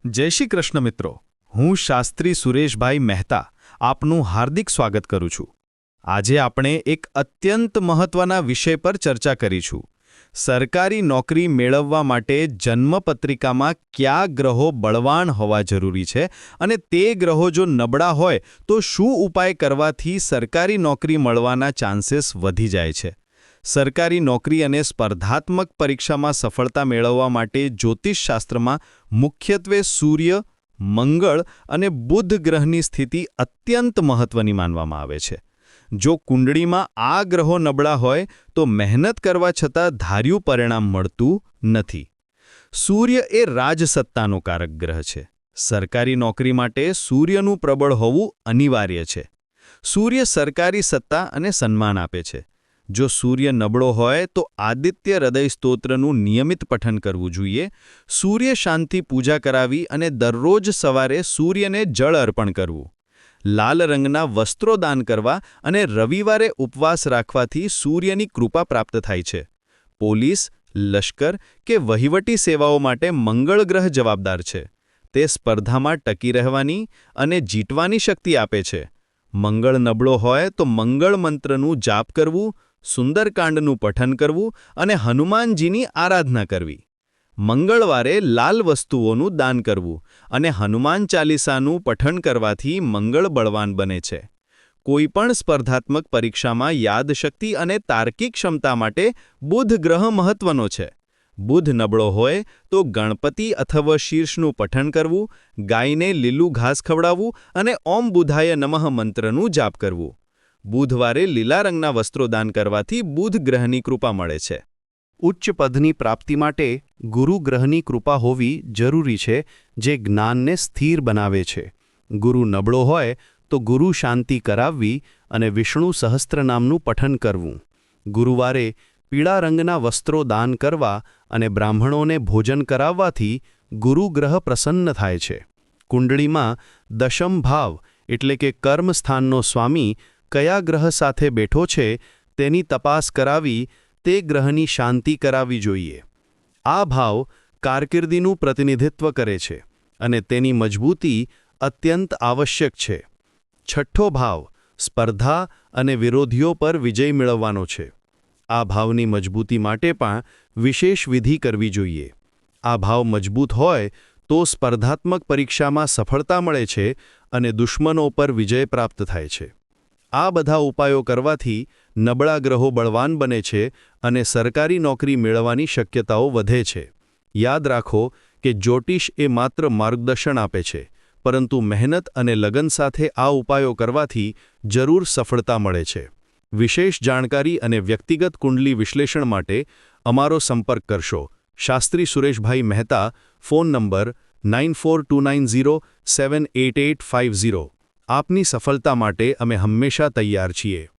જય શ્રી કૃષ્ણ મિત્રો, હું શાસ્ત્રી સુરેશભાઈ મહેતા આપનું હાર્દિક સ્વાગત કરું છું। આજે આપણે એક અત્યંત મહત્વના વિષય પર ચર્ચા કરીશું। સરકારી નોકરી મેળવવા માટે જન્મપત્રિકામાં કયા ગ્રહો બળવાન હોવા જરૂરી છે અને તે ગ્રહો જો નબળા હોય તો શું ઉપાય કરવાથી સરકારી નોકરી મળવાના ચાન્સીસ વધી જાય છે। સરકારી નોકરી અને સ્પર્ધાત્મક પરીક્ષામાં સફળતા મેળવવા માટે જ્યોતિષશાસ્ત્રમાં મુખ્યત્વે સૂર્ય, મંગળ અને બુધ ગ્રહની સ્થિતિ અત્યંત મહત્વની માનવામાં આવે છે। જો કુંડળીમાં આ ગ્રહો નબળા હોય તો મહેનત કરવા છતાં ધાર્યું પરિણામ મળતું નથી। સૂર્ય એ રાજસત્તાનો કારક ગ્રહ છે। સરકારી નોકરી માટે સૂર્યનું પ્રબળ હોવું અનિવાર્ય છે। સૂર્ય સરકારી સત્તા અને સન્માન આપે છે। જો સૂર્ય નબળો હોય તો આદિત્ય હૃદય સ્તોત્રનું નિયમિત પઠન કરવું જોઈએ, સૂર્ય શાંતિ પૂજા કરાવી અને દરરોજ સવારે સૂર્યને જળ અર્પણ કરવું, લાલ રંગના વસ્ત્રો દાન કરવા અને રવિવારે ઉપવાસ રાખવાથી સૂર્યની કૃપા પ્રાપ્ત થાય છે। પોલીસ, લશ્કર કે વહીવટી સેવાઓ માટે મંગળ ગ્રહ જવાબદાર છે। તે સ્પર્ધામાં ટકી રહેવાની અને જીતવાની શક્તિ આપે છે। મંગળ નબળો હોય તો મંગળ મંત્રનું જાપ કરવું, સુંદરકાંડનું પઠન કરવું અને હનુમાનજીની આરાધના કરવી। મંગળવારે લાલ વસ્તુઓનું દાન કરવું અને હનુમાન ચાલીસાનું પઠન કરવાથી મંગળ બળવાન બને છે। કોઈપણ સ્પર્ધાત્મક પરીક્ષામાં યાદશક્તિ અને તાર્કિક ક્ષમતા માટે બુધ ગ્રહ મહત્વનો છે। બુધ નબળો હોય તો ગણપતિ અથવા શીર્ષનું પઠન કરવું, ગાયને લીલું ઘાસ ખવડાવવું અને ઓમ બુધાય નમઃ મંત્રનું જાપ કરવું। બુધવારે લીલા રંગના વસ્ત્રો દાન કરવાથી બુધ ગ્રહની કૃપા મળે છે। ઉચ્ચ પદની પ્રાપ્તિ માટે ગુરુ ગ્રહની કૃપા હોવી જરૂરી છે, જે જ્ઞાનને સ્થિર બનાવે છે। ગુરુ નબળો હોય તો ગુરુ શાંતિ કરાવવી અને વિષ્ણુ સહસ્ત્રનામનું પઠન કરવું। ગુરુવારે પીળા રંગના વસ્ત્રો દાન કરવા અને બ્રાહ્મણોને ભોજન કરાવવાથી ગુરુ ગ્રહ પ્રસન્ન થાય છે। કુંડળીમાં દશમ ભાવ એટલે કે કર્મસ્થાનનો સ્વામી કયા ગ્રહ સાથે બેઠો છે તેની તપાસ કરાવી તે ગ્રહની શાંતિ કરાવવી જોઈએ। આ ભાવ કારકિર્દીનું પ્રતિનિધિત્વ કરે છે અને તેની મજબૂતી અત્યંત આવશ્યક છે। છઠ્ઠો ભાવ સ્પર્ધા અને વિરોધીઓ પર વિજય મેળવવાનો છે। આ ભાવની મજબૂતી માટે પણ વિશેષ વિધિ કરવી જોઈએ। આ ભાવ મજબૂત હોય તો સ્પર્ધાત્મક પરીક્ષામાં સફળતા મળે છે અને દુશ્મનો પર વિજય પ્રાપ્ત થાય છે। આ બધા ઉપાયો કરવાથી નબળા ગ્રહો બળવાન બને છે અને સરકારી નોકરી મેળવવાની શક્યતાઓ વધે છે। યાદ રાખો કે જ્યોતિષ એ માત્ર માર્ગદર્શન આપે છે, પરંતુ મહેનત અને લગન સાથે આ ઉપાયો કરવાથી જરૂર સફળતા મળે છે। વિશેષ જાણકારી અને વ્યક્તિગત કુંડલી વિશ્લેષણ માટે અમારો સંપર્ક કરશો। Shastri Sureshbhai Mehta, phone number 9429078850। આપની સફળતા માટે અમે હંમેશા તૈયાર છીએ।